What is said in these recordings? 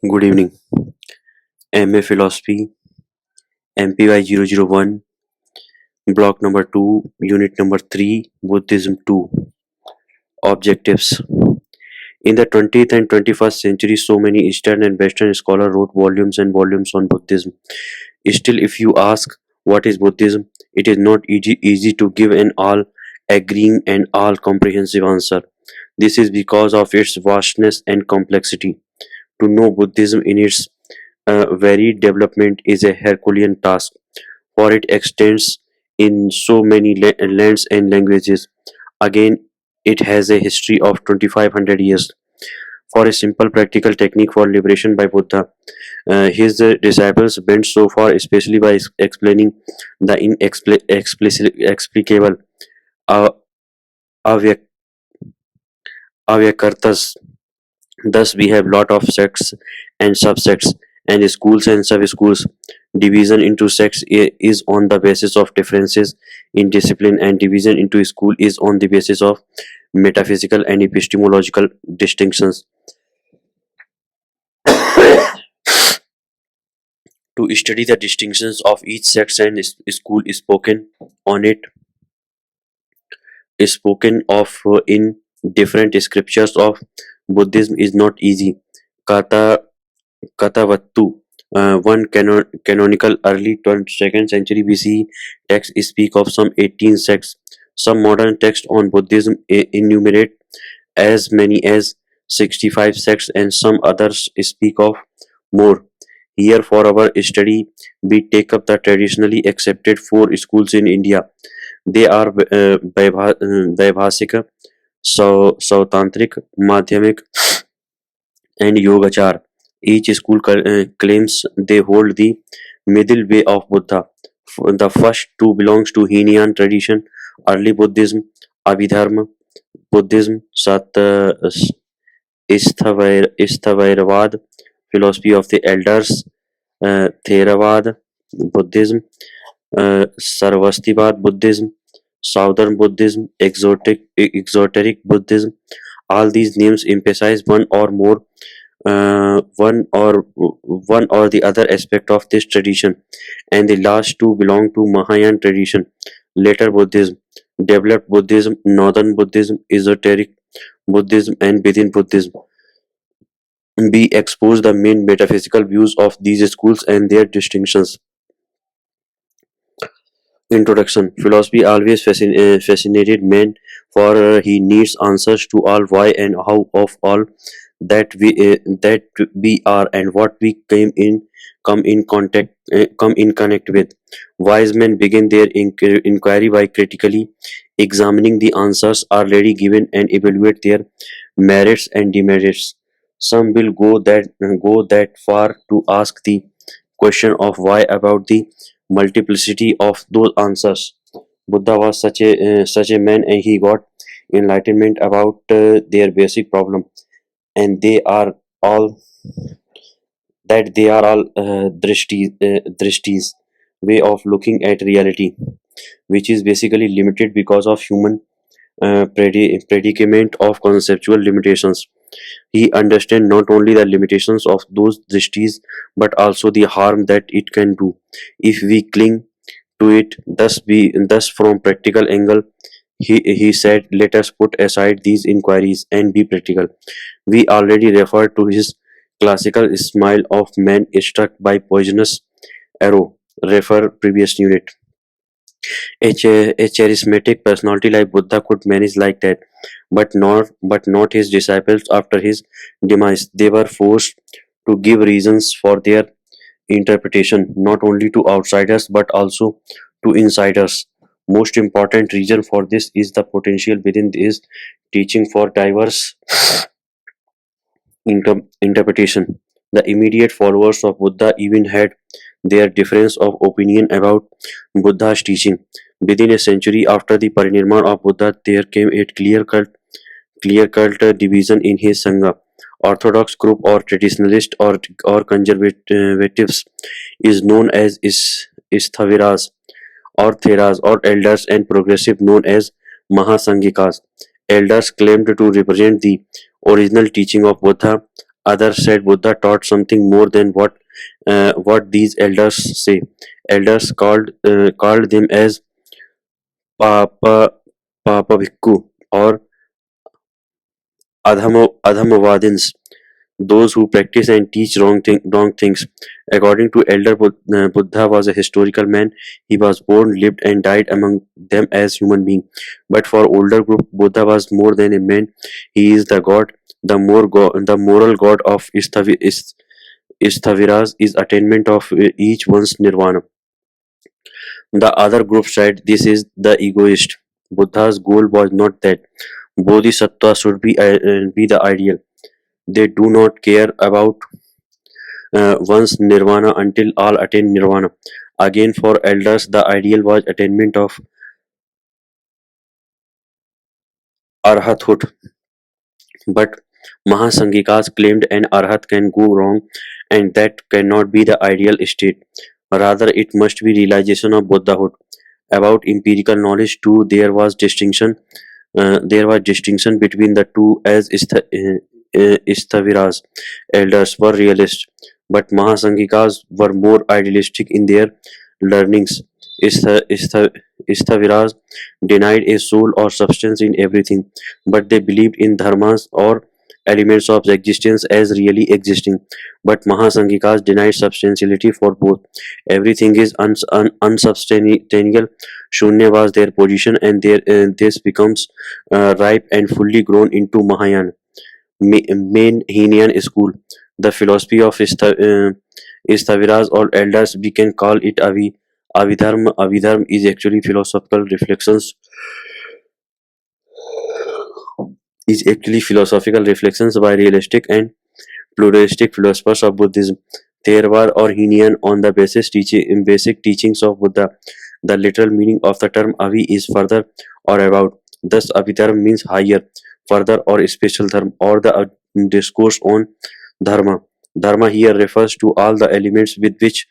Good evening. MA Philosophy, MPY 001, Block number 2, Unit number 3, Buddhism 2. Objectives. In the 20th and 21st century, so many Eastern and Western scholars wrote volumes and volumes on Buddhism. Still, if you ask what is Buddhism, it is not easy to give an all agreeing and all comprehensive answer. This is because of its vastness and complexity. To know Buddhism in its very development is a Herculean task, for it extends in so many lands and languages. Again, it has a history of 2500 years. For a simple practical technique for liberation by Buddha, his disciples went so far, especially by explaining the inexplicable uh, avyak- avyakartas. Thus, we have lot of sects and subsects and schools and sub-schools. Division into sects is on the basis of differences in discipline, and division into school is on the basis of metaphysical and epistemological distinctions. To study the distinctions of each sect and school is spoken of in different scriptures of Buddhism is not easy. Kata Katavattu, one canonical early 22nd century BCE text speak of some 18 sects. Some modern texts on Buddhism enumerate as many as 65 sects, and some others speak of more. Here, for our study, we take up the traditionally accepted four schools in India. They are Vaibhasika, Sautantrik, Madhyamik, and Yogachar. Each school claims they hold the middle way of Buddha. The first two belongs to Hinian tradition, early Buddhism, Abhidharma Buddhism, Isthavairavada, philosophy of the elders, Theravada Buddhism, Sarvastivada Buddhism, Southern Buddhism, exoteric Buddhism. All these names emphasize one or the other aspect of this tradition, and the last two belong to Mahayana tradition. Later Buddhism, developed Buddhism, Northern Buddhism, esoteric Buddhism, and within Buddhism. We expose the main metaphysical views of these schools and their distinctions. Introduction. Philosophy always fascinated man, for he needs answers to all why and how of all that we are and what we come in connect with. Wise men begin their inquiry by critically examining the answers already given and evaluate their merits and demerits. Some will go that far to ask the question of why about the multiplicity of those answers. Buddha was such a man, and he got enlightenment about their basic problem, and they are all drishtis, way of looking at reality, which is basically limited because of human predicament of conceptual limitations. He understands not only the limitations of those drishtis but also the harm that it can do if we cling to it. Thus from practical angle, he said, let us put aside these inquiries and be practical. We already referred to his classical smile of man struck by poisonous arrow. Refer previous unit. A charismatic personality like Buddha could manage like that, but not his disciples after his demise. They were forced to give reasons for their interpretation, not only to outsiders but also to insiders. Most important reason for this is the potential within his teaching for diverse interpretation. The immediate followers of Buddha even had their difference of opinion about Buddha's teaching. Within a century after the parinirvan of Buddha, there came a clear-cut division in his Sangha. Orthodox group or traditionalist or conservatives is known as Isthaviras or Theras or elders, and progressive known as Mahasanghikas. Elders claimed to represent the original teaching of Buddha. Others said Buddha taught something more than what these elders say. Elders called them as Papa Papa Bhikkhu or Adhamavadins, those who practice and teach wrong things. According to Elder Buddha was a historical man. He was born, lived, and died among them as human being. But for older group, Buddha was more than a man. He is the God, the moral God of Isthaviras is attainment of each one's nirvana. The other group said this is the egoist. Buddha's goal was not that. Bodhisattva should be the ideal. They do not care about one's nirvana until all attain nirvana. Again, for elders, the ideal was attainment of arhathood. But Mahasangikas claimed an arhat can go wrong, and that cannot be the ideal state. Rather, it must be realization of Buddhahood. About empirical knowledge too, there was distinction between the two as Isthaviras elders were realists, but Mahasangikas were more idealistic in their learnings. Isthaviras denied a soul or substance in everything, but they believed in dharmas or elements of existence as really existing. But Mahasangikas denied substantiality for both. Everything is unsubstantial. Shunya was their position, and this becomes ripe and fully grown into Mahayana main Hinian school. The philosophy of Istaviras or elders, we can call it Avidharma. Avidharma is actually philosophical reflections by realistic and pluralistic philosophers of Buddhism. Theravada or Hinian on the basic teachings of Buddha. The literal meaning of the term Avi is further or about. Thus, Abhidharma means higher, further, or special dharma, or the discourse on dharma. Dharma here refers to all the elements with which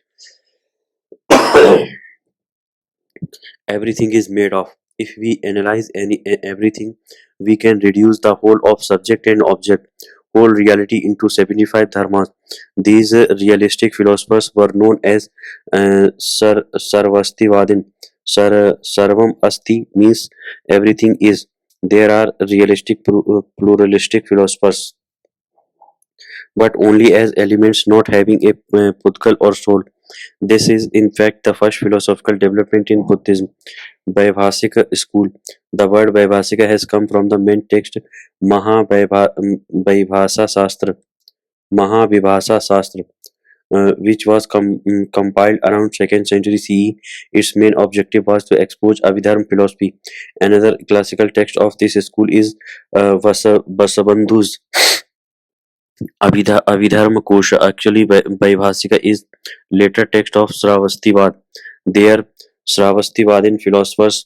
everything is made of. If we analyze everything, we can reduce the whole of subject and object, whole reality into 75 dharmas. These realistic philosophers were known as Sarvastivadin. Sarvam Asti means everything is. There are realistic pluralistic philosophers, but only as elements not having a pudkal or soul. This is in fact the first philosophical development in Buddhism. Vaibhasika school. The word Vaibhasika has come from the main text Mahavibhasa Shastra, Mahavibhasa Shastra, which was compiled around 2nd century CE. Its main objective was to expose Abhidharma philosophy. Another classical text of this school is Vasabandhu's Abhidharma Kosha. Actually, Vaibhasika is later text of Sravastivada. There, Sravastivadin philosophers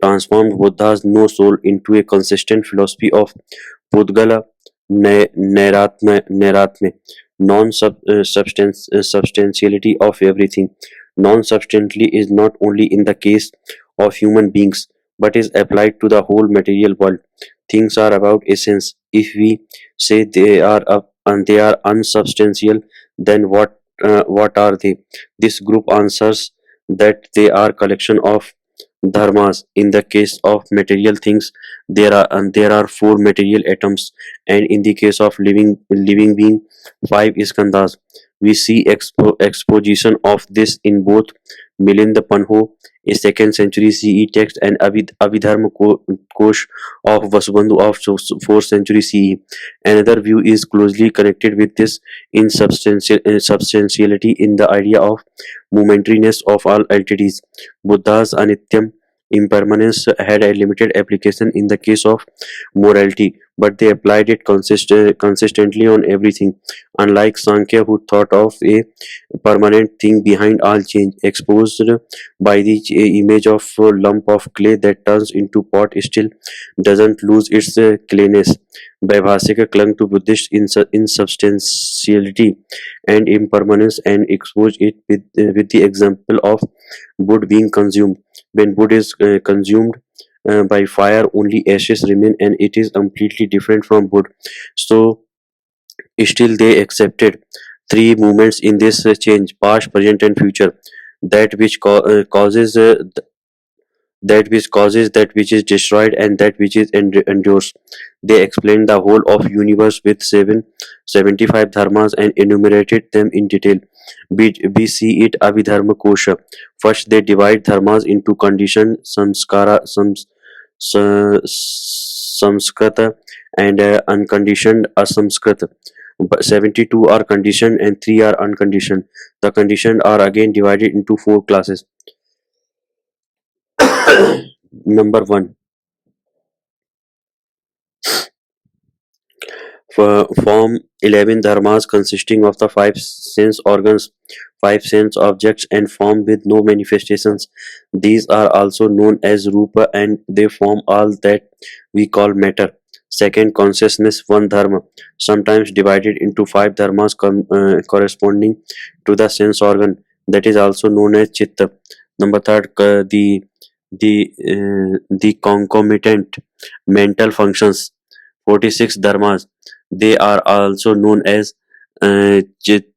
transformed Buddha's no soul into a consistent philosophy of Pudgala Nairatme, substantiality of everything. Non-substantiality is not only in the case of human beings, but is applied to the whole material world. Things are about essence. If we say they are unsubstantial, then what are they? This group answers that they are collection of dharmas. In the case of material things, there are four material atoms, and in the case of living being, five skandhas. We see exposition of this in both Milind Panho, a 2nd century CE text, and Abhidharma Kosh of Vasubandhu of 4th century CE. Another view is closely connected with this in substantiality in the idea of momentariness of all entities. Buddha's Anityam impermanence had a limited application in the case of morality, but they applied it consistently on everything. Unlike Sankhya, who thought of a permanent thing behind all change, exposed by the image of a lump of clay that turns into pot, still doesn't lose its clayness. Vaibhasika clung to Buddhist insubstantiality and impermanence and exposed it with the example of wood being consumed. When wood is consumed by fire, only ashes remain, and it is completely different from wood. So Still, they accepted three movements in this change: past, present, and future. That which causes that which causes, that which is destroyed, and that which is endures. They explained the whole of universe with 75 dharmas and enumerated them in detail. We see it Abhidharma Kosha. First, they divide dharmas into conditioned samskrata and unconditioned asamskrata. But 72 are conditioned and 3 are unconditioned. The conditioned are again divided into 4 classes. Number 1, form 11 dharmas consisting of the 5 sense organs, 5 sense objects, and form with no manifestations. These are also known as rupa, and they form all that we call matter. Second, consciousness, one dharma, sometimes divided into 5 dharmas corresponding to the sense organ, that is also known as chitta. Number third, the concomitant mental functions, 46 dharmas. They are also known as uh, Chit-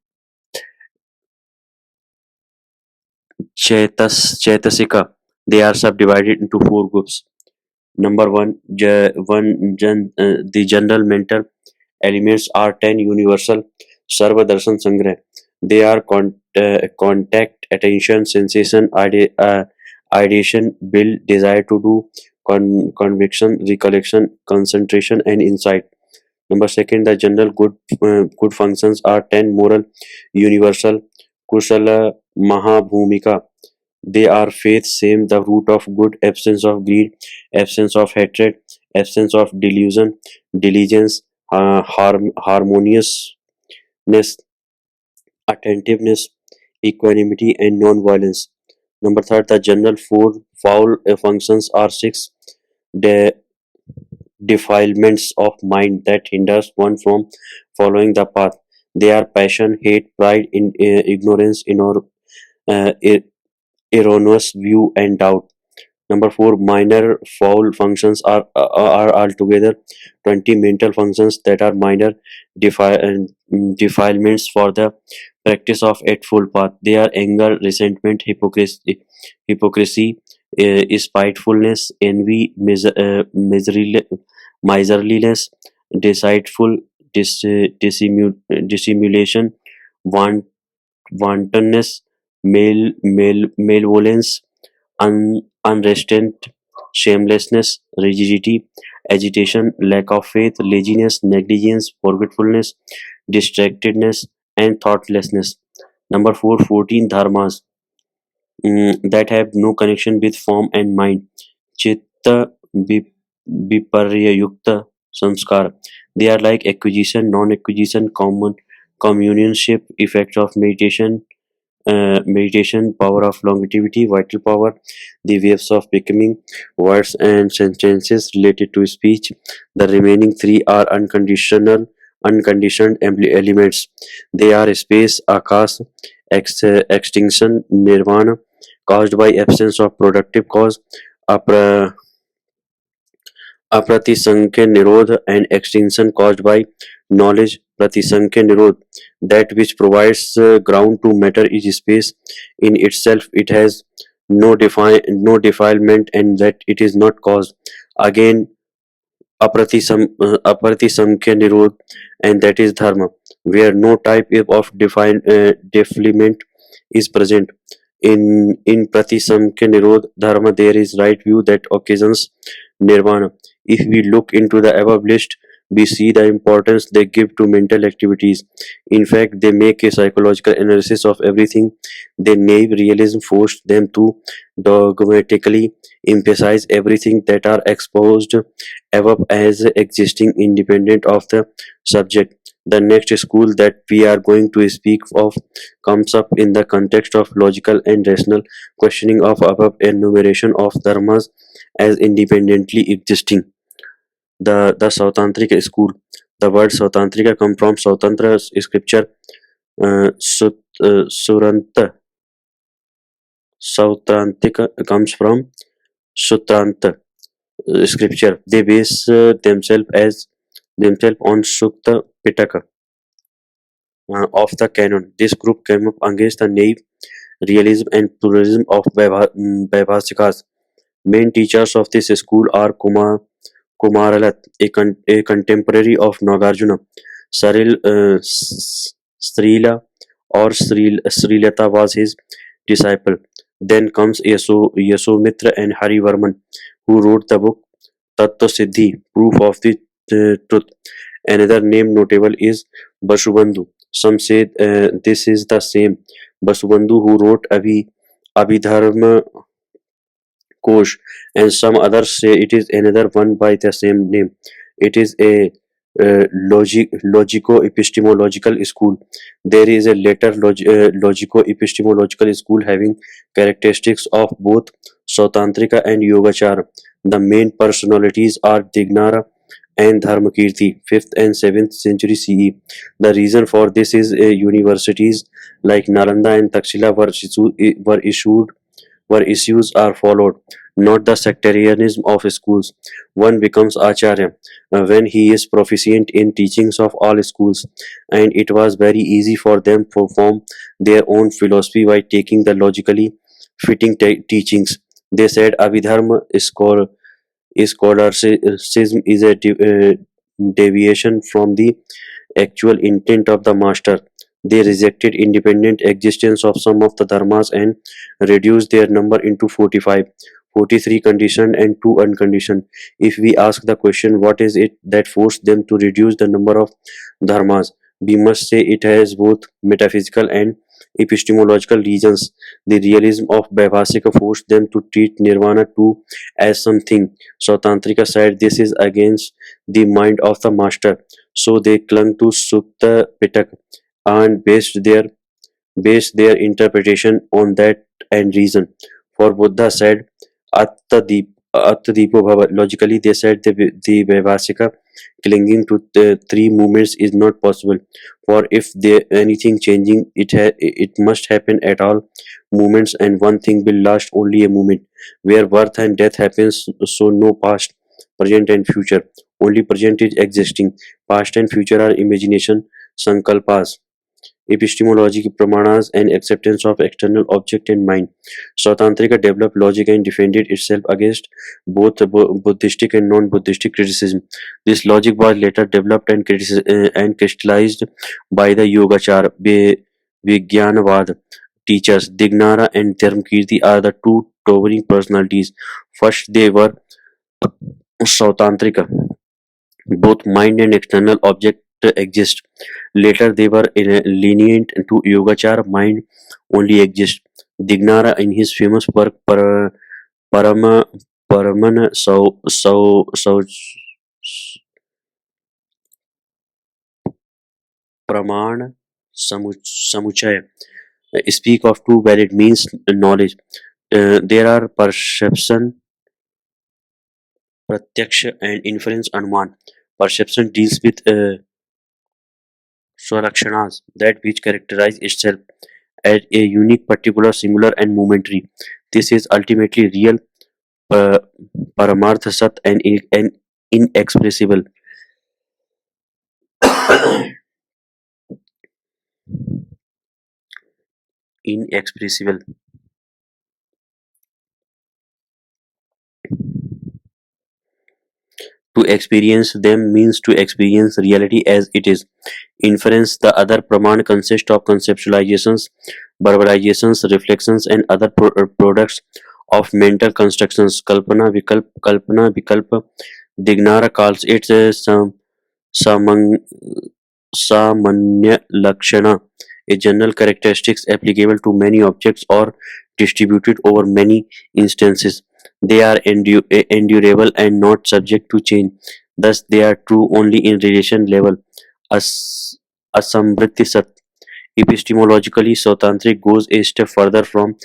Chaitasika. They are subdivided into 4 groups. Number 1, the general mental elements are 10 universal Sarva Darshan Sangrah. They are contact, attention, sensation, ideation, will, desire to do, conviction, recollection, concentration, and insight. Number second, the general good functions are 10 moral universal Kusala Mahabhumika. They are faith, same, the root of good, absence of greed, absence of hatred, absence of delusion, diligence, harmoniousness, attentiveness, equanimity, and non-violence. Number third, the general four foul functions are 6. The defilements of mind that hinders one from following the path. They are passion, hate, pride, ignorance, erroneous view, and doubt. Number 4, minor foul functions are altogether 20 mental functions that are minor defilements for the practice of Eightfold Path. They are anger, resentment, hypocrisy, spitefulness, envy, miserliness, deceitful, dissimulation, want, wantonness, malevolence, unrestrained shamelessness, rigidity, agitation, lack of faith, laziness, negligence, forgetfulness, distractedness, and thoughtlessness. Number 4, 14 dharmas that have no connection with form and mind. Chitta viparyayukta sanskar. They are like acquisition, non-acquisition, common communionship, effects of meditation, power of longevity, vital power, the waves of becoming, words and sentences related to speech. The remaining 3 are unconditioned elements. They are space, akash, extinction, nirvana, caused by absence of productive cause, apra, apratisankhya nirodha, and extinction caused by knowledge, pratisankhya nirodha. That which provides ground to matter is space. In itself it has no defilement, and that it is not caused. Again, apratisamkhya nirodha, and that is dharma, where no type of defilement is present. In pratisamkhya nirodha dharma, there is right view that occasions nirvana. If we look into the above list, we see the importance they give to mental activities. In fact, they make a psychological analysis of everything. Their naive realism forced them to dogmatically emphasize everything that are exposed above as existing independent of the subject. The next school that we are going to speak of comes up in the context of logical and rational questioning of above enumeration of dharmas as independently existing. The Sautantrika school. The word Sautantrika comes from Sautantra scripture. Suranta. Sautrantika comes from Sutranta scripture. They base themselves on Sukta Pitaka. of the canon. This group came up against the naive realism and pluralism of Vaibhasikas. Main teachers of this school are Kumaralat, a contemporary of Nagarjuna. Saril Srila or Srilata was his disciple. Then comes Yasomitra and Harivarman, who wrote the book Tattva Siddhi, proof of the truth. Another name notable is Basubandhu. Some say this is the same Basubandhu who wrote Abhidharma Kosh, and some others say it is another one by the same name. It is a logico-epistemological school. There is a later logico-epistemological school having characteristics of both Sautantrika and Yogachara. The main personalities are Dignara and Dharmakirti, 5th and 7th century CE. The reason for this is universities like Nalanda and Takshila were issues are followed, not the sectarianism of schools. One becomes Acharya when he is proficient in teachings of all schools, and it was very easy for them to form their own philosophy by taking the logically fitting teachings. They said Abhidharma scholasticism is a deviation from the actual intent of the master. They rejected independent existence of some of the dharmas and reduced their number into 45, 43 conditioned and 2 unconditioned. If we ask the question what is it that forced them to reduce the number of dharmas, we must say it has both metaphysical and epistemological reasons. The realism of Vaibhasika forced them to treat nirvana too as something. So Tantrika said this is against the mind of the master. So they clung to Sutta Pitak and based their interpretation on that and reason. For Buddha said, Attadipo Bhava. Logically, they said the Vaibhasika clinging to the three movements is not possible. For if there anything changing, it must happen at all moments, and one thing will last only a moment. Where birth and death happens, so no past, present, and future. Only present is existing. Past and future are imagination, sankalpas. Epistemology pramanas and acceptance of external object and mind. Sautantrika developed logic and defended itself against both Buddhistic and non-Buddhistic criticism. This logic was later developed and crystallized by the Yogachar Vijnanavad teachers. Dignara and Dharmakirti are the two towering personalities. First, they were Sautantrika. Both mind and external object exist. Later they were lenient to Yogachar, mind only exists. Dignara in his famous work Parama Paramana Praman Samuchaya speak of two valid means knowledge. There are perception, pratyaksha, and inference anuman. Perception deals with swalakshanas, that which characterize itself as a unique, particular, singular, and momentary. This is ultimately real, uh, paramartha sat, and inexpressible. Inexpressible. To experience them means to experience reality as it is. Inference, the other praman, consists of conceptualizations, verbalizations, reflections, and other products of mental constructions. Kalpana Vikalpa. Dignara calls it samang, samanya lakshana, a general characteristics applicable to many objects or distributed over many instances. They are endurable and not subject to change. Thus, they are true only in relation level. As Asambriti Sat. Epistemologically, Sautantric goes a step further from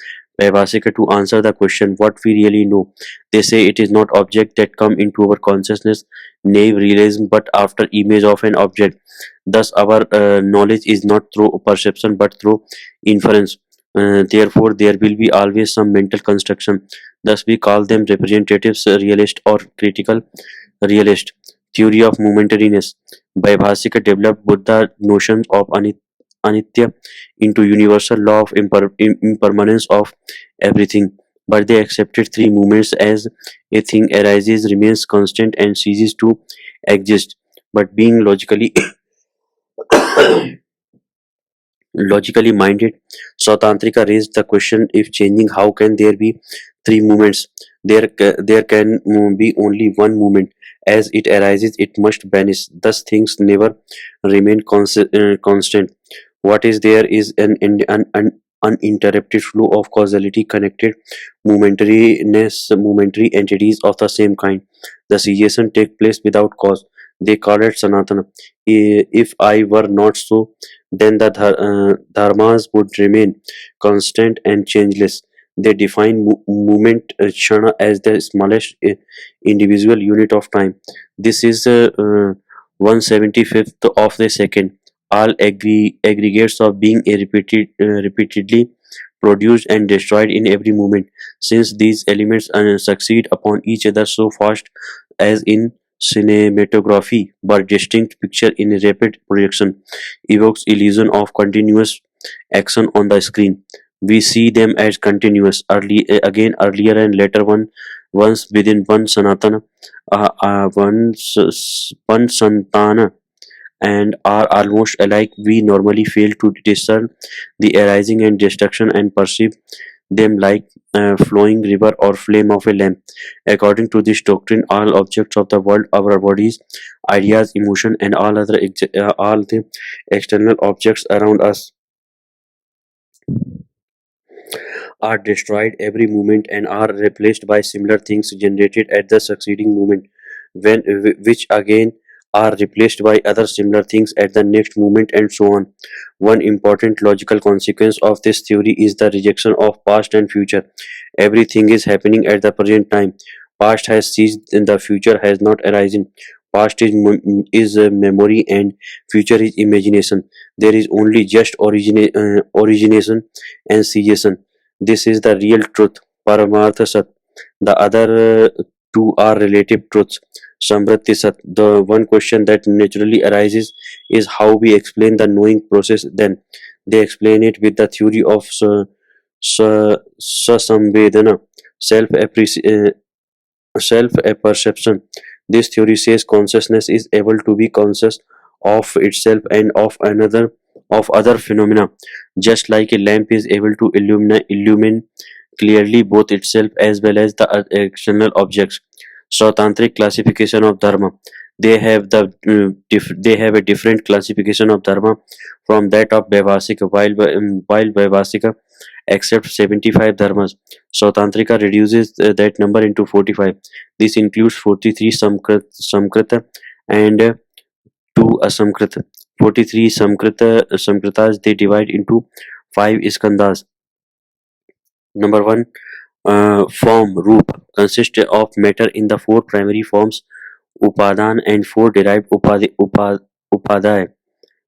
Vaibhasika to answer the question what we really know. They say it is not object that come into our consciousness, naive realism, but after image of an object. Thus, our knowledge is not through perception but through inference. Therefore, there will be always some mental construction. Thus, we call them representatives, realist, or critical realist. Theory of momentariness. Vaibhasika developed Buddha notions of anitya, into universal law of impermanence of everything. But they accepted three movements: as a thing arises, remains constant, and ceases to exist. But being logically minded, Sautantrika raised the question: if changing, how can there be three movements? There can be only one movement. As it arises, it must vanish. Thus, things never remain constant. What is there is an uninterrupted flow of causality connected momentary entities of the same kind. The cessation take place without cause. They call it Sanatana. If I were not so, then the dharmas would remain constant and changeless. They define movement kshana as the smallest individual unit of time. This is 1/75th of a second. All aggregates of being repeatedly produced and destroyed in every moment. Since these elements succeed upon each other so fast as in cinematography, but distinct picture in rapid projection evokes illusion of continuous action on the screen. We see them as continuous, earlier and later once within one sanatana, one santana, and are almost alike. We normally fail to discern the arising and destruction and perceive them like a flowing river or flame of a lamp. According to this doctrine, all objects of the world, our bodies, ideas, emotion, and all the external objects around us are destroyed every moment and are replaced by similar things generated at the succeeding moment, which again are replaced by other similar things at the next moment, and so on. One important logical consequence of this theory is the rejection of past and future. Everything is happening at the present time. Past has ceased and the future has not arisen. Past is memory and future is imagination. There is only just origination and cessation. This is the real truth, Paramartha Sat. The other two are relative truths, Samvriti Sat. The one question that naturally arises is how we explain the knowing process. Then they explain it with the theory of Sasamvedana, self self-perception. This theory says consciousness is able to be conscious of itself and of other phenomena, just like a lamp is able to illumine clearly both itself as well as the external objects. Sautantric classification of dharma. They have a different classification of dharma from that of Vaivasika, while Vaivasika accepts 75 dharmas. Sautantrika reduces that number into 45. This includes 43 Samkrita and 2 Asamkrita. 43 Samkritas they divide into 5 Skandas. Number 1, form, Roop, consists of matter in the 4 primary forms Upadan and 4 derived Upadaya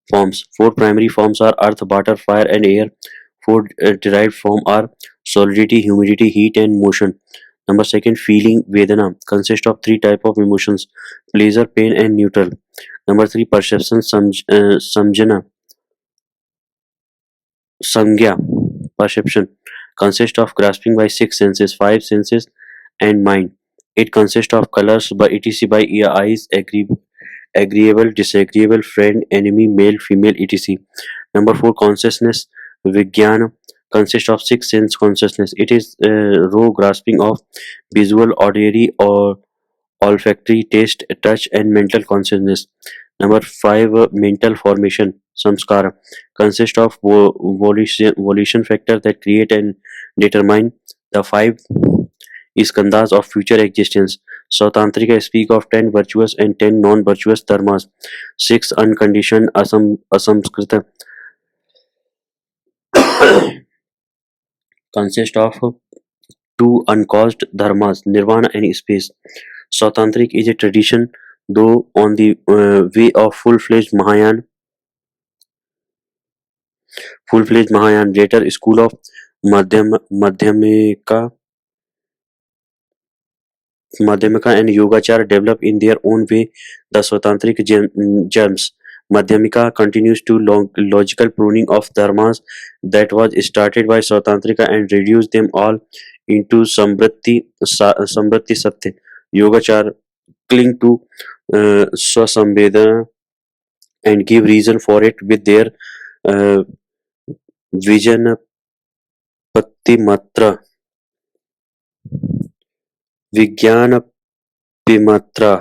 forms. 4 primary forms are earth, water, fire, and air. 4 derived forms are solidity, humidity, heat, and motion. Number 2, feeling, Vedana, consists of 3 types of emotions: pleasure, pain, and neutral. Number 3, perception, Samjana, Samgya, perception, consists of grasping by 6 senses, 5 senses, and mind. It consists of colors by etc. by eyes, agreeable, disagreeable, friend, enemy, male, female, etc. Number 4, consciousness, Vijnana, consists of 6 sense consciousness. It is raw grasping of visual, auditory, or olfactory, taste, touch, and mental consciousness. Number 5, mental formation, samskara, consists of volition factor that create and determine the 5 skandhas of future existence. Sautantrika speak of 10 virtuous and 10 non-virtuous dharmas. 6 unconditioned asamskrita consist of 2 uncaused dharmas, nirvana and space. Sautantrik is a tradition, though on the way of full-fledged Mahayana. Later school of Madhyamika and Yogachar develop in their own way the Sautantric germs. Madhyamika continues to logical pruning of dharmas that was started by Swatantrika and reduced them all into Samvriti Satya. Yogachar cling to Swasambhedana and give reason for it with their uh, Vijanapattimatra, Vijnanapimatra,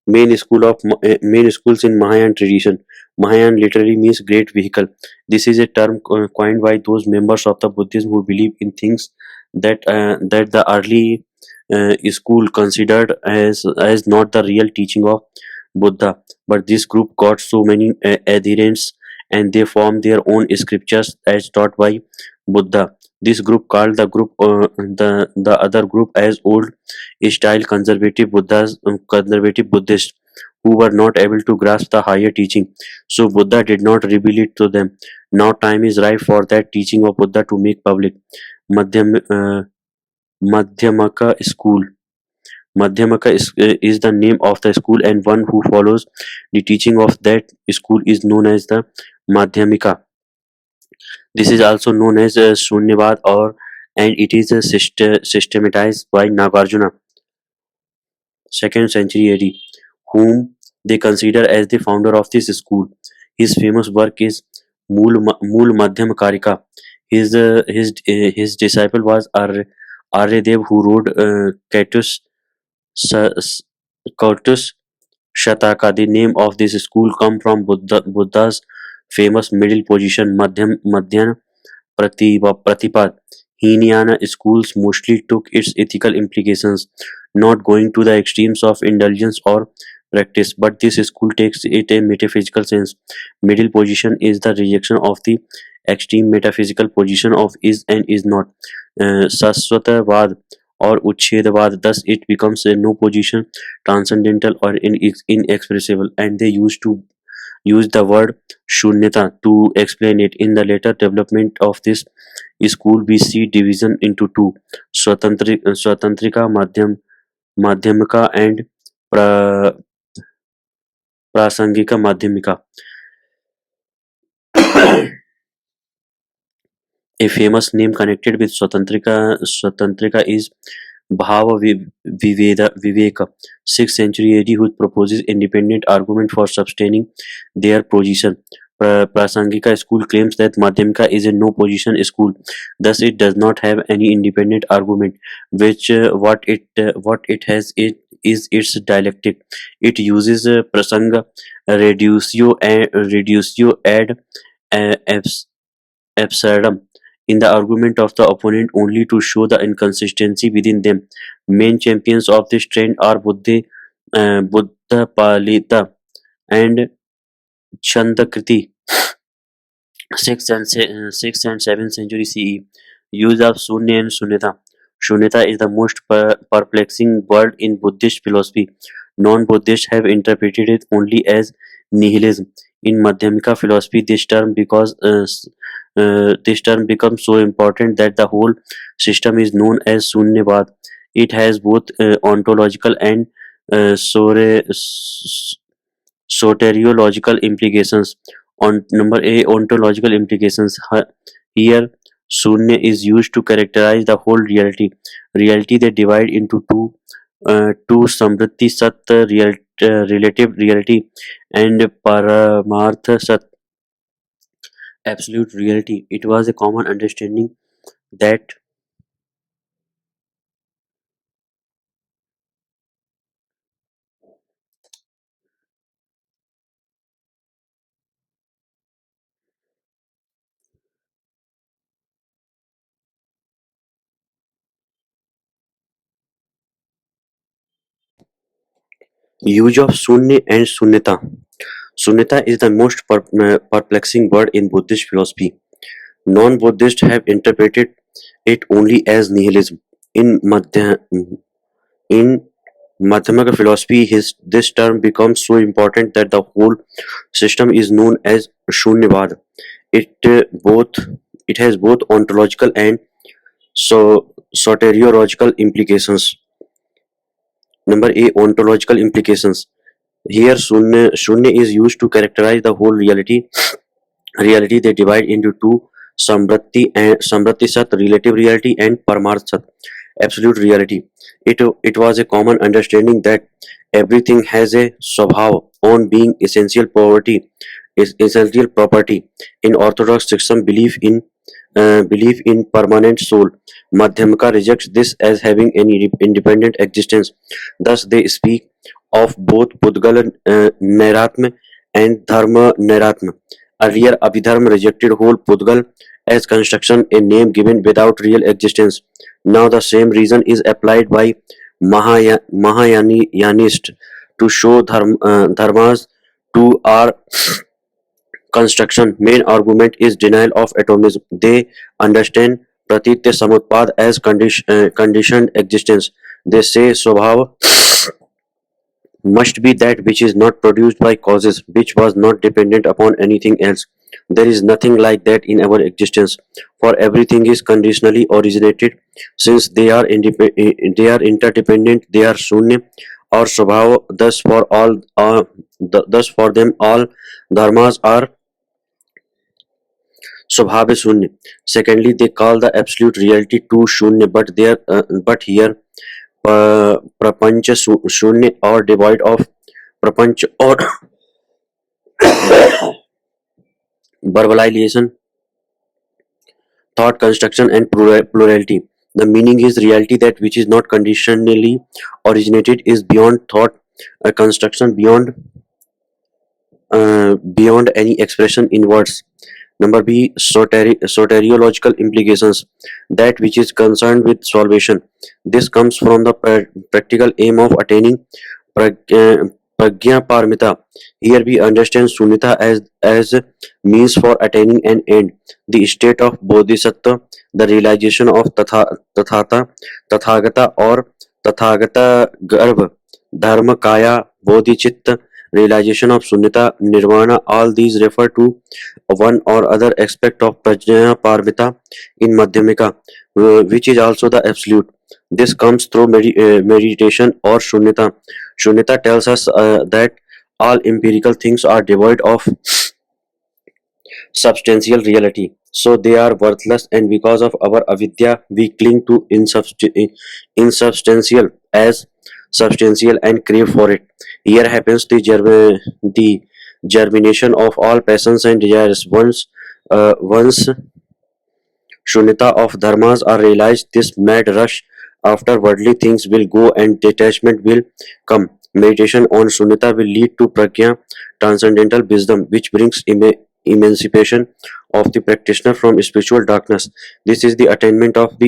main schools in Mahayan tradition. Mahayan literally means great vehicle. This is a term coined by those members of the Buddhism who believe in things that the early school considered as not the real teaching of Buddha. But this group got so many adherents and they formed their own scriptures as taught by Buddha. This group called the other group as old style conservative Buddhists who were not able to grasp the higher teaching. So Buddha did not reveal it to them. Now time is right for that teaching of Buddha to make public. Madhyamaka school. Madhyamaka is the name of the school and one who follows the teaching of that school is known as the Madhyamika. This is also known as Shunyavad or and it is systematized by Nagarjuna, 2nd century AD, whom they consider as the founder of this school. His famous work is Mool Madhyam Karika. His disciple was Aryadev, who wrote Sa- Kautus Shataka. The name of this school come from Buddha's famous middle position Madhyana Pratipad. Hinayana schools mostly took its ethical implications, not going to the extremes of indulgence or practice, but this school takes it a metaphysical sense. Middle position is the rejection of the extreme metaphysical position of is and is not. Saswatavad or Uchchedavad, thus it becomes a no position, transcendental or inexpressible, and they used to use the word shunyata to explain it. In the later development of this school, we see division into two: Swatantrika, Madhyamika, and pra, Prasangika Madhyamika. A famous name connected with Swatantrika is Bhava Viveka, 6th century AD, who proposes independent argument for sustaining their position. Prasangika school claims that Madhyamika is a no position school, thus it does not have any independent argument. Which what it has it is its dialectic. It uses prasanga, reductio ad absurdum in the argument of the opponent only to show the inconsistency within them. Main champions of this trend are Buddha Palita and Chandakriti, 6th and 7th century CE. Use of Sunya and Sunyata. Shunyata is the most perplexing word in Buddhist philosophy. Non-Buddhists have interpreted it only as nihilism. In Madhyamika philosophy, this term becomes so important that the whole system is known as Sunyavad. It has both ontological and soteriological implications. On number A, ontological implications. Here, Sunya is used to characterize the whole reality. Reality they divide into two Samvriti Sat, relative reality, and Paramartha Sat, absolute reality. It was a common understanding that use of Sunya and Sunyata. Sunyata is the most perplexing word in Buddhist philosophy. Non-Buddhists have interpreted it only as nihilism. In in Madhyamaka philosophy, this term becomes so important that the whole system is known as Shunyavad. It both it has both ontological and soteriological implications. Number A, ontological implications. Here, Shunya is used to characterize the whole reality. They divide into two: Samvrati Sat, relative reality, and Paramarth Sat, absolute reality. It was a common understanding that everything has a swabhav, on being, essential poverty is essential property. In Orthodox system, belief in permanent soul. Madhyamaka rejects this as having any independent existence. Thus, they speak of both Pudgala Nairatma and Dharma Nairatma. Earlier, Abhidharma rejected whole Pudgal as construction, a name given without real existence. Now, the same reason is applied by Mahayanists to show dharmas to our construction. Main argument is denial of atomism. They understand pratitya samutpad as conditioned existence. They say swabhav must be that which is not produced by causes, which was not dependent upon anything else. There is nothing like that in our existence, for everything is conditionally originated. Since they are interdependent, they are shunya or swabhav. Thus for them all dharmas are Swabhav Shunya. Secondly, they call the absolute reality to Shunya, but here Prapancha Shunya or devoid of Prapanch or verbalization, thought construction, and plurality. The meaning is reality that which is not conditionally originated is beyond thought construction, beyond any expression in words. Number B, soteriological implications, that which is concerned with salvation. This comes from the practical aim of attaining pragya parmita. Here we understand sunnita as means for attaining an end, the state of bodhisattva, the realization of tathagata or tathagata garbh, dharma kaya, bodhichitta, realization of sunnita, nirvana. All these refer to one or other aspect of prajna parmita in madhyamika, which is also the absolute. This comes through meditation or shunyata. Shunyata tells us that all empirical things are devoid of substantial reality, so they are worthless, and because of our avidya we cling to insubstantial as substantial and crave for it. Here happens the germination of all passions and desires. Once Shunyata of dharmas are realized, this mad rush after worldly things will go and detachment will come. Meditation on Shunyata will lead to pragya, transcendental wisdom, which brings emancipation of the practitioner from spiritual darkness. This is the attainment of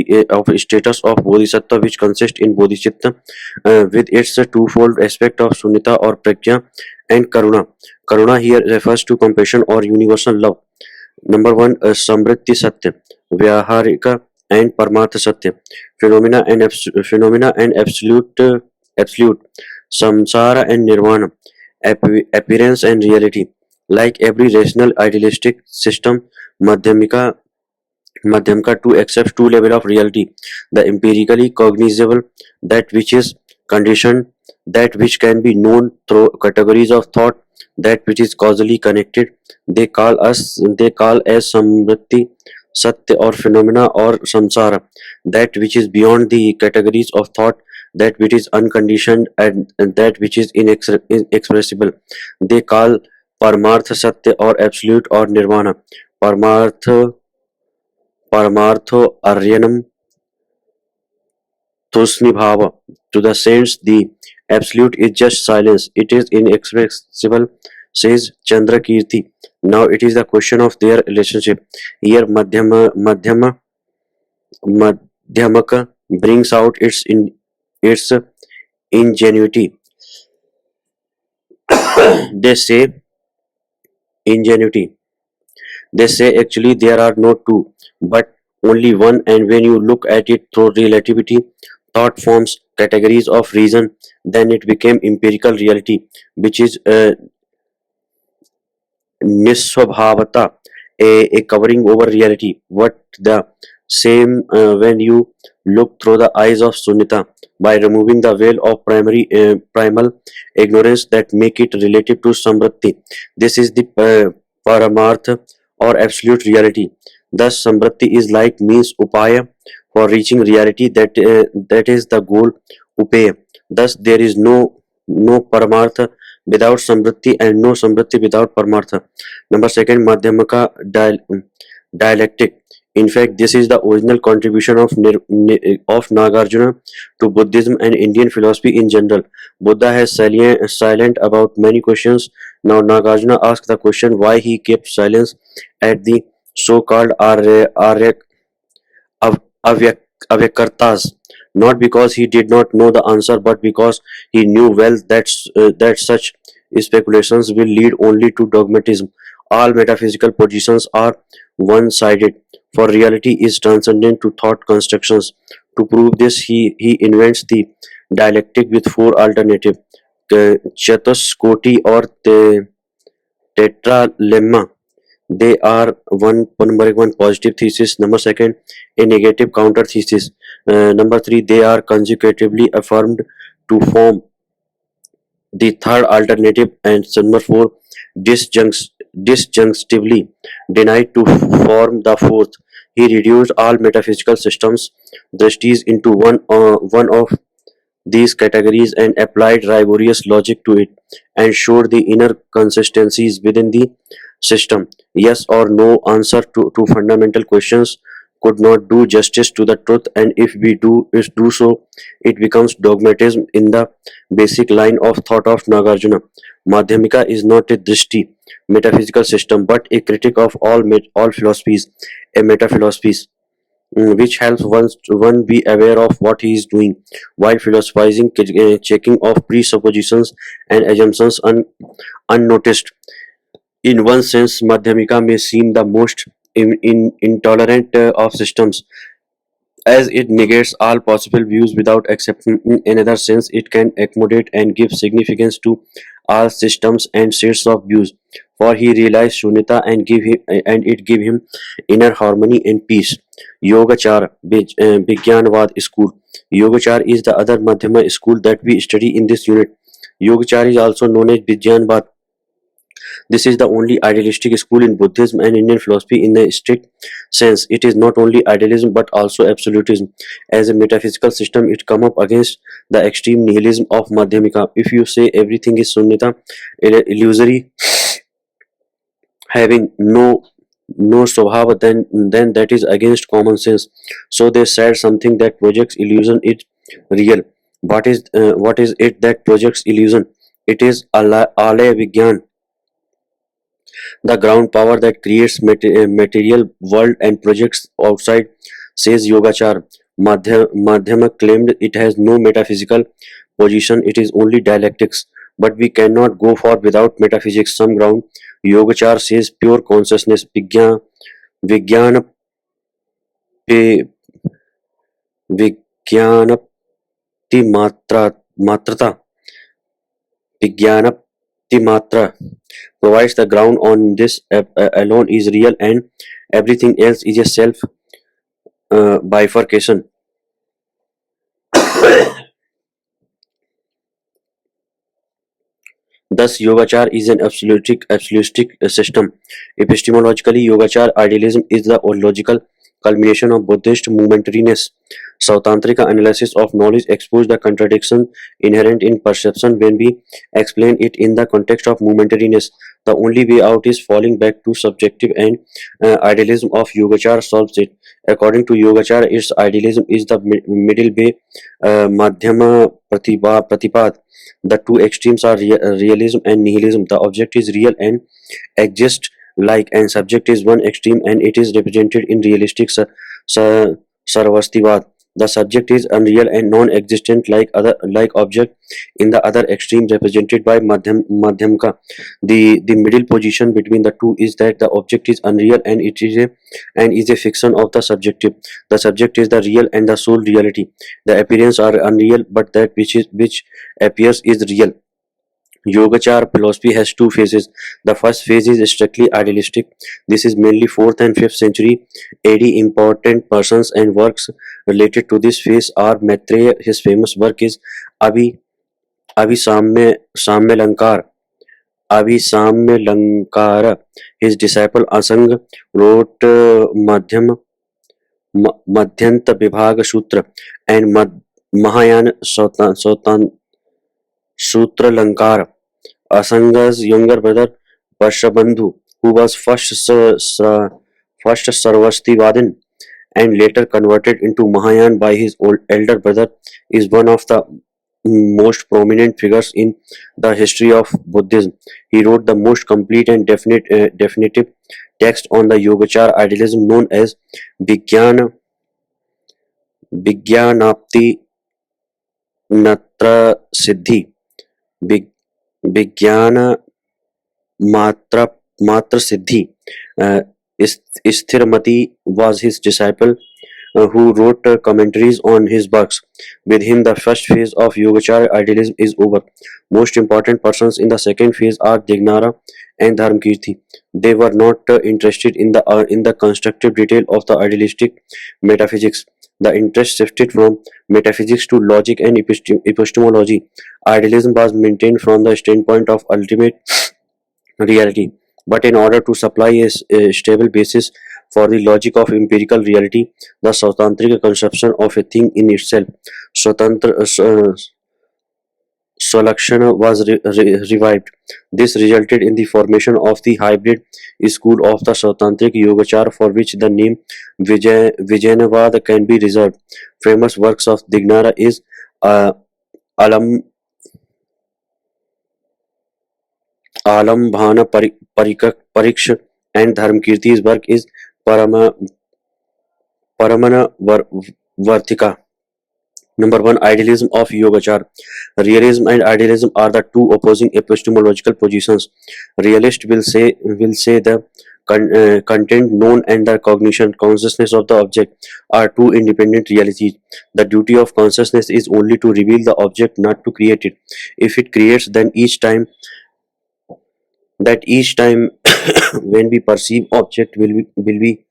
status of bodhisattva, which consists in bodhicitta, with its twofold aspect of Shunyata or pragya and karuna. Karuna here refers to compassion or universal love. Number one, Samritti Satya, Vyaharika and Paramartha Satya, phenomena and absolute, Samsara and Nirvana, appearance and reality. Like every rational idealistic system, Madhyamika Madhyamka 2 accepts two levels of reality: the empirically cognizable, that which is conditioned, that which can be known through categories of thought, that which is causally connected. They call as Samritti, Satya or phenomena or Samsara, that which is beyond the categories of thought, that which is unconditioned, and that which is inexpressible. They call Paramartha Satya or absolute or Nirvana. Paramartha Paramartho Aryanam Tusnibhava. To the saints, the absolute is just silence. It is inexpressible, says Chandrakirti. Now it is the question of their relationship. Here Madhyamaka brings out its ingenuity. They say ingenuity. They say actually there are no two, but only one, and when you look at it through relativity, thought forms categories of reason, then it became empirical reality, which is Niswabhavata, a covering over reality. What the Same when you look through the eyes of Sunita by removing the veil of primal ignorance that make it relative to Samritti. This is the Paramarth or absolute reality. Thus, Samritti is like means upaya for reaching reality, that is the goal upaya. Thus, there is no Paramartha without Samritti and no Samritti without Paramartha. Number second, Madhyamaka dialectic. In fact, this is the original contribution of Nagarjuna to Buddhism and Indian philosophy in general. Buddha has silent about many questions. Now Nagarjuna asks the question why he kept silence at the so-called Av- Avyak- Avyakartas, not because he did not know the answer, but because he knew well that such speculations will lead only to dogmatism. All metaphysical positions are one-sided, for reality is transcendent to thought constructions. To prove this, he invents the dialectic with four alternatives: Chatuskoti or Tetralemma. They are number one positive thesis, number second a negative counter thesis, number three they are consecutively affirmed to form the third alternative, and number four disjunctively denied to form the fourth. He reduced all metaphysical systems drishtis into one of these categories and applied rigorous logic to it, and showed the inner consistencies within the system. Yes or no answer to fundamental questions could not do justice to the truth, and if we do so, it becomes dogmatism in the basic line of thought of Nagarjuna. Madhyamika is not a drishti metaphysical system, but a critic of all philosophies, a metaphilosophies, which helps one be aware of what he is doing while philosophizing, checking off presuppositions and assumptions unnoticed. In one sense, Madhyamika may seem the most intolerant of systems, as it negates all possible views without exception. In another sense, it can accommodate and give significance to all systems and sets of views, for he realized Shunyata and it give him inner harmony and peace. Yogachar, Vigyanvad school. Yogachar is the other Madhyama school that we study in this unit. Yogachar is also known as Vigyanvad. This is the only idealistic school in Buddhism and Indian philosophy in the strict sense. It is not only idealism but also absolutism. As a metaphysical system, it comes up against the extreme nihilism of Madhyamika. If you say everything is Sunnita, illusory, having no swabhava, then that is against common sense. So they said something that projects illusion is real. What is it that projects illusion? It is alaya vigyan, the ground power that creates material world and projects outside, says Yogachar. Madhyama claimed it has no metaphysical position, it is only dialectics. But we cannot go far without metaphysics. Some ground. Yogachar says pure consciousness, Vigyan, Vigyanapti Matrata, Vigyanapti Matra provides the ground. On this alone is real, and everything else is a self bifurcation. Thus, Yogachar is an absolutistic system. Epistemologically, Yogachar idealism is the logical culmination of Buddhist momentariness. Sautantrika analysis of knowledge exposes the contradiction inherent in perception when we explain it in the context of momentariness. The only way out is falling back to subjective, and idealism of Yogachar solves it. According to Yogachar, its idealism is the middle way, Madhyama Pratipad. The two extremes are realism and nihilism. The object is real and exists like, and subject is one extreme and it is represented in realistic sa- Sarvastivad. The subject is unreal and non-existent like object in the other extreme, represented by Madhyamka. The middle position between the two is that the object is unreal and it is a fiction of the subjective. The subject is the real and the sole reality. The appearance are unreal, but that which appears is real. Yogacara philosophy has two phases. The first phase is strictly idealistic. This is mainly 4th and 5th century AD. Important persons and works related to this phase are Maitreya. His famous work is Abhi Samyalankar. Abhisamyalankara. His disciple Asanga wrote Madhyanta Vibhaga Sutra and Mahayana Sutra Lankara. Asanga's younger brother Varshabandhu, who was first Sarvastivadin and later converted into Mahayan by his elder brother, is one of the most prominent figures in the history of Buddhism. He wrote the most complete and definitive text on the Yogacara idealism known as Vijnana Vijnanapti Natra Siddhi. Vijnana Matra Siddhi. Uh, Sthirmati was his disciple who wrote commentaries on his works. With him, the first phase of Yogacara idealism is over. Most important persons in the second phase are Dignara and Dharmakirti. They were not interested in the constructive detail of the idealistic metaphysics. The interest shifted from metaphysics to logic and epistemology. Idealism was maintained from the standpoint of ultimate reality. But in order to supply a stable basis for the logic of empirical reality, the Swatantrika conception of a thing in itself, Swalakshana, was revived. This resulted in the formation of the hybrid school of the Swatantrika Yogacara, for which the name Vijayavad can be reserved. Famous works of Dignara is uh, Alam Alambhana Pariksha, and Dharmakirti's work is Parama, Paramana Vartika. Number one, idealism of Yogacara. Realism and idealism are the two opposing epistemological positions. Realist will say the content known and the cognition consciousness of the object are two independent realities. The duty of consciousness is only to reveal the object, not to create it. If it creates, then each time when we perceive object will be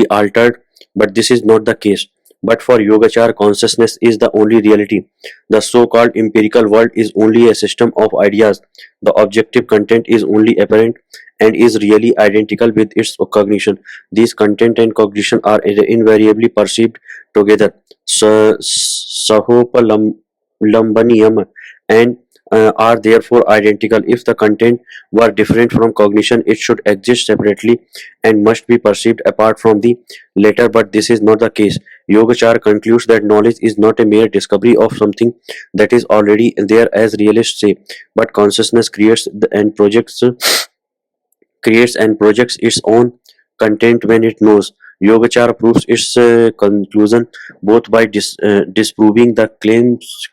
altered, but this is not the case. But for Yogachar, consciousness is the only reality. The so-called empirical world is only a system of ideas. The objective content is only apparent and is really identical with its cognition. These content and cognition are invariably perceived together. Sahopalambaniyam and are therefore identical. If the content were different from cognition, it should exist separately and must be perceived apart from the latter, but this is not the case. Yogachar concludes that knowledge is not a mere discovery of something that is already there, as realists say, but consciousness creates and projects its own content when it knows. Yogachar proves its conclusion both by disproving the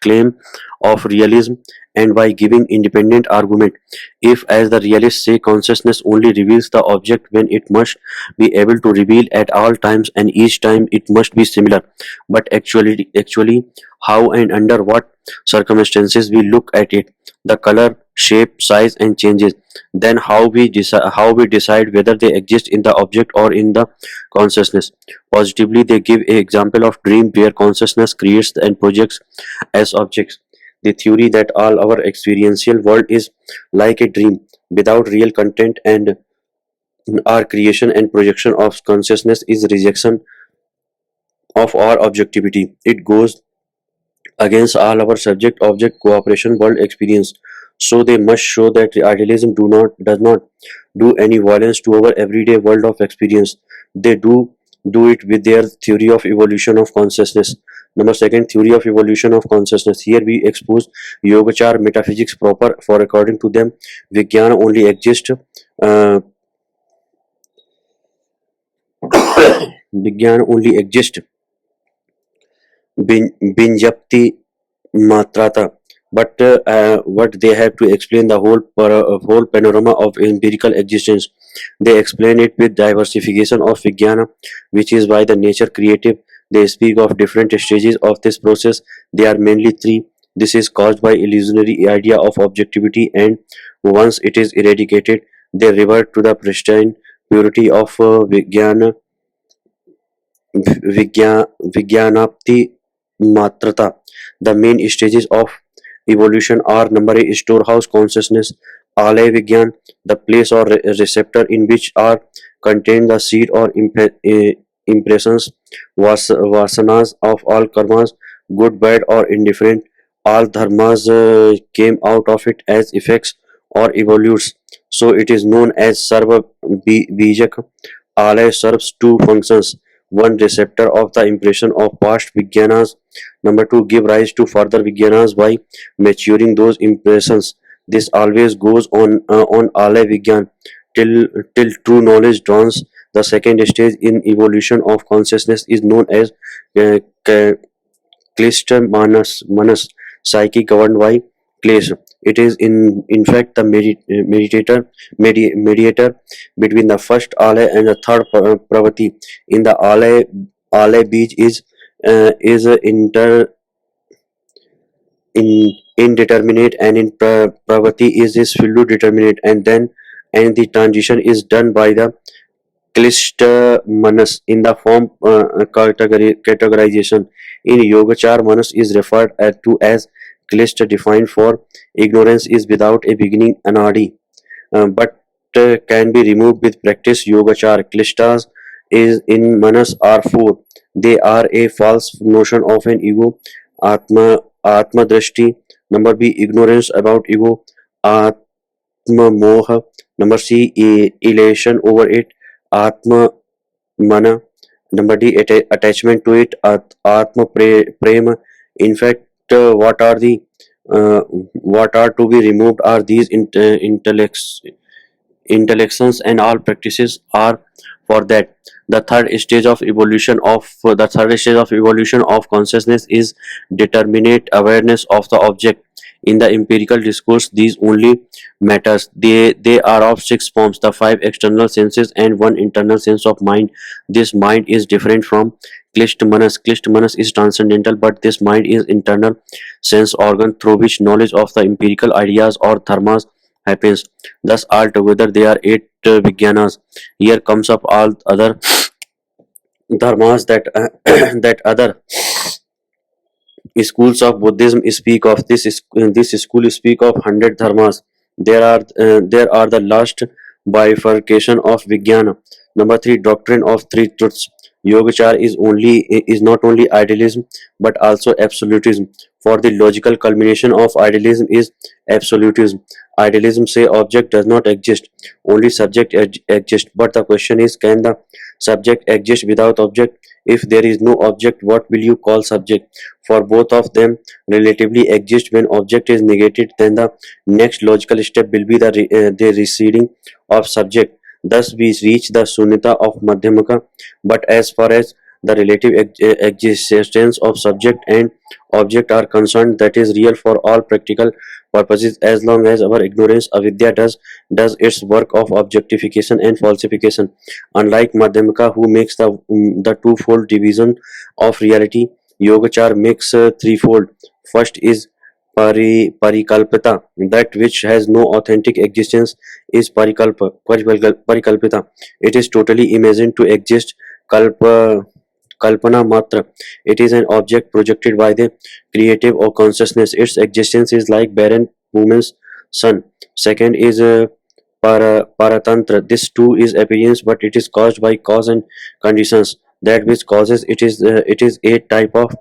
claim of realism and by giving independent argument. If, as the realists say, consciousness only reveals the object when it must be able to reveal at all times and each time it must be similar, but actually how and under what circumstances we look at it, the color, shape, size and changes, then how we decide whether they exist in the object or in the consciousness. Positively, they give an example of dream where consciousness creates and projects as objects. The theory that all our experiential world is like a dream without real content and our creation and projection of consciousness is rejection of our objectivity. It goes against all our subject-object cooperation world experience. So they must show that idealism does not do any violence to our everyday world of experience. They do it with their theory of evolution of consciousness. Number second, theory of evolution of consciousness. Here we expose Yogachar metaphysics proper, for according to them, Vijnana only exists. Uh, Vijnana only exists. Binjapti Matrata. But what they have to explain the whole panorama of empirical existence. They explain it with diversification of Vijnana, which is by the nature creative. They speak of different stages of this process. They are mainly three. This is caused by illusionary idea of objectivity, and once it is eradicated, they revert to the pristine purity of Vijnana Vijnanapti Matrata. The main stages of evolution are: number A, storehouse consciousness, Alay Vigyan, the place or receptor in which are contained the seed or impressions, vasanas of all karmas, good, bad, or indifferent. All dharmas came out of it as effects or evolutes. So it is known as Sarva Bijak. Alay serves two functions: one, receptor of the impression of past Vijnanas; number two, give rise to further Vijnanas by maturing those impressions. This always goes on Alay Vigyan till true knowledge dawns. The second stage in evolution of consciousness is known as uh, Klishta Manas, psyche governed by Klesh. It is in fact the mediator between the first Alay and the third Pravati. In the Alay beach is indeterminate, and in Pravati is fluid determinate, and the transition is done by the Klishta Manas in the form categorization. In Yogachar, Manas is referred to as Klishta, defined for ignorance is without a beginning anadi, but can be removed with practice. Yogachar Klishtas is in Manas are four. They are a false notion of an ego, Atma Drishti. Number B, ignorance about ego, Atma Moha. Number C, elation over it, Atma Mana. Number D, attachment to it, Atma Prema. In fact, what are to be removed are these intellections, and all practices are for that. The third stage of evolution of consciousness is determinate awareness of the object. In the empirical discourse, these only matters. They are of six forms: the five external senses and one internal sense of mind. This mind is different from Klishta Manas. Klishta Manas is transcendental, but this mind is internal sense organ through which knowledge of the empirical ideas or dharmas happens. Thus, altogether, there are eight Vijnanas. Here comes up all other dharmas that that other schools of Buddhism speak of. This school speak of 100 dharmas. There are the last bifurcation of Vijnana. Number three, doctrine of three truths. Yogachar is not only idealism but also absolutism. For the logical culmination of idealism is absolutism. Idealism say object does not exist, only subject exists. But the question is, can the subject exist without object? If there is no object, what will you call subject? For both of them relatively exist. When object is negated, then the next logical step will be the receding of subject. Thus we reach the sunnita of Madhyamaka. But as far as the relative existence of subject and object are concerned, that is real for all practical purposes as long as our ignorance avidya does its work of objectification and falsification. Unlike Madhyamaka, who makes the twofold division of reality, Yogachar makes threefold. First is parikalpita, that which has no authentic existence is parikalpita. It is totally imagined to exist. Kalpa Kalpana Matra. It is an object projected by the creative or consciousness. Its existence is like barren woman's sun. Second is Paratantra. This too is appearance, but it is caused by cause and conditions. That which causes it is a type of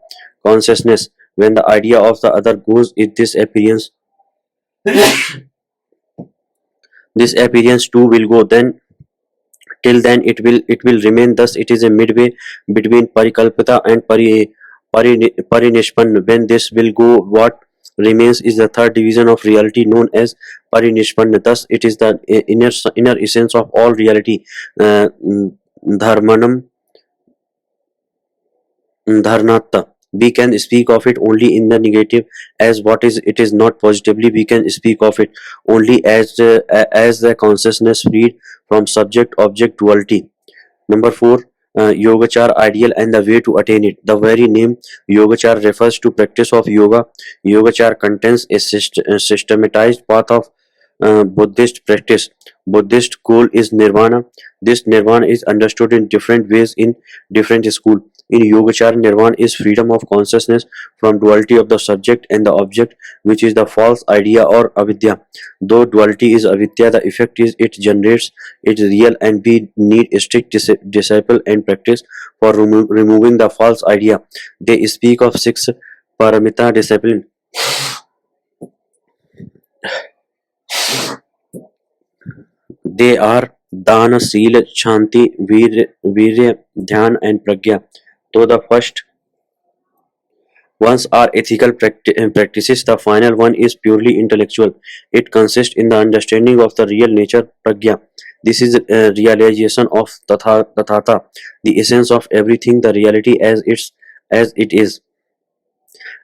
consciousness. When the idea of the other goes, this appearance too will go. Then till then it will remain. Thus it is a midway between parikalpita and parinishpanna. When this will go, what remains is the third division of reality known as parinishpanna. Thus it is the inner essence of all reality, uh, dharmanam dharnatta. We can speak of it only in the negative, as what is it is not positively. We can speak of it only as the consciousness freed from subject object duality. Number 4, Yogachar ideal and the way to attain it. The very name Yogachar refers to practice of yoga. Yogachar contains a systematized path of Buddhist practice. Buddhist goal is nirvana. This nirvana is understood in different ways in different schools. In Yogachar, nirvana is freedom of consciousness from duality of the subject and the object, which is the false idea or avidya. Though duality is avidya, the effect is it generates it real, and we need strict disciple and practice for removing the false idea. They speak of six paramita discipline. They are dana, sila, shanti, virya, dhyan, and pragya. Though the first ones are ethical practices, the final one is purely intellectual. It consists in the understanding of the real nature, pragya. This is a realization of tathata, the essence of everything, the reality as it is.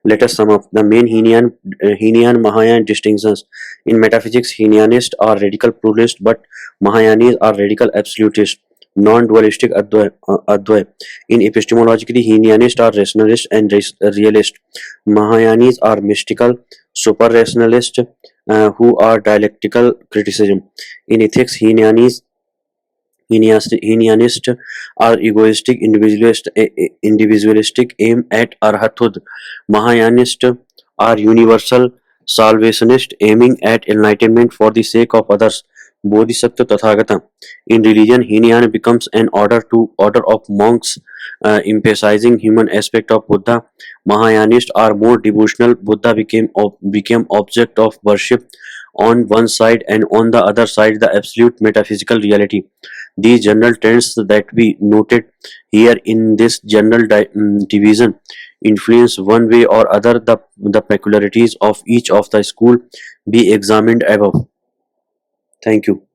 Let us sum up the main Hinian Mahayan distinctions. In metaphysics, Hinianists are radical pluralists, but Mahayanis are radical absolutists, non-dualistic Advai. In epistemologically, Hinianists are rationalists and realist. Mahayanis are mystical, super-rationalists who are dialectical criticism. In ethics, Hinianists are egoistic, individualistic, aim at arhathood. Mahayanists are universal, salvationist, aiming at enlightenment for the sake of others. Bodhisattva Tathagata. In religion, Hinian becomes an order of monks, emphasizing human aspect of Buddha. Mahayanists are more devotional. Buddha became object of worship on one side, and on the other side the absolute metaphysical reality. These general trends that we noted here in this general division influence one way or other the peculiarities of each of the school be examined above. Thank you.